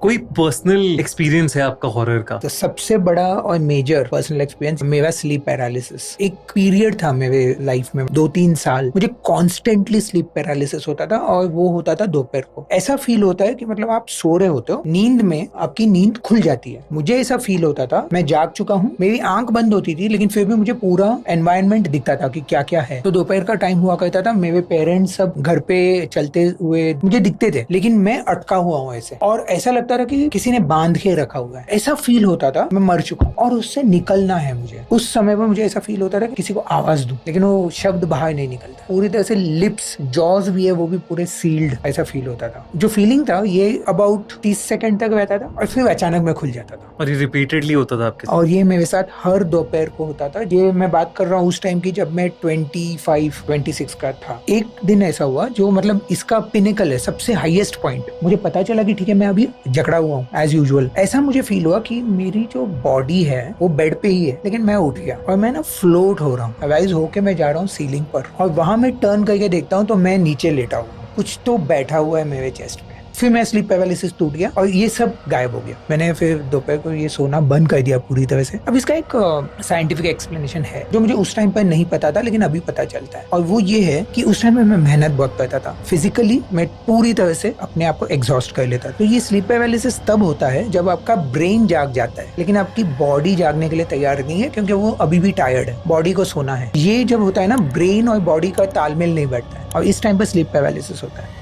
कोई personal experience है आपका हॉरर का? तो सबसे बड़ा और मेजर पर्सनल एक्सपीरियंस मेरा स्लीप पैरालिसिस। एक पीरियड था मेरे लाइफ में 2-3 साल मुझे कॉन्स्टेंटली स्लीप पैरालिसिस होता था, और वो होता था दोपहर को। ऐसा फील होता है कि मतलब आप सो रहे होते हो, नींद में आपकी नींद खुल जाती है। मुझे ऐसा फील होता था मैं जाग चुका हूँ, मेरी आंख बंद होती थी, लेकिन फिर भी मुझे पूरा एनवायरनमेंट दिखता था कि क्या क्या है। तो दोपहर का टाइम हुआ करता था, मेरे पेरेंट्स सब घर पे चलते हुए मुझे दिखते थे, लेकिन मैं अटका हुआ हूँ ऐसे, और ऐसा लगता था कि किसी ने बांध के रखा हुआ है। ऐसा फील होता था मैं मर चुका हूँ और उससे निकलना है मुझे। उस समय पर मुझे ऐसा फील होता था कि किसी को आवाज दूं, लेकिन वो शब्द बाहर नहीं निकलता। पूरी तरह से लिप्स, जॉज भी है वो भी पूरे सील्ड, ऐसा फील होता था। जो फीलिंग था ये अबाउट 30 सेकंड तक रहता था और फिर अचानक मैं खुल जाता था। और ये रिपीटेडली होता था आपके साथ? और ये मेरे साथ हर दोपहर को होता था। ये मैं बात कर रहा हूँ उस टाइम की जब मैं 25-26 का था। एक दिन ऐसा हुआ जो मतलब इसका पिनेकल है, सबसे हाईएस्ट पॉइंट। मुझे पता चला कि ठीक है मैं अभी जकड़ा हुआ हूँ एज यूजुअल। ऐसा मुझे फील हुआ कि मेरी जो बॉडी है वो बेड पे ही है, लेकिन मैं उठ गया और मैं ना फ्लोट हो रहा हूँ, अवाइज होके मैं जा रहा हूँ सीलिंग पर, और वहां मैं टर्न करके देखता हूँ तो मैं नीचे लेटा हूँ, कुछ तो बैठा हुआ है मेरे चेस्ट पे। फिर मैं स्लीप पैरालिसिस टूट गया और ये सब गायब हो गया। मैंने फिर दोपहर को ये सोना बंद कर दिया पूरी तरह से। अब इसका एक साइंटिफिक एक्सप्लेनेशन है जो मुझे उस टाइम पर नहीं पता था, लेकिन अभी पता चलता है, और वो ये है कि उस टाइम में मैं मेहनत बहुत करता था। फिजिकली मैं पूरी तरह से अपने आप को एग्जॉस्ट कर लेता। तो ये स्लीप पैरालिसिस तब होता है जब आपका ब्रेन जाग जाता है, लेकिन आपकी बॉडी जागने के लिए तैयार नहीं है, क्योंकि वो अभी भी टायर्ड है, बॉडी को सोना है। ये जब होता है ना, ब्रेन और बॉडी का तालमेल नहीं बैठता है, और इस टाइम पर स्लीप पैरालिसिस होता है।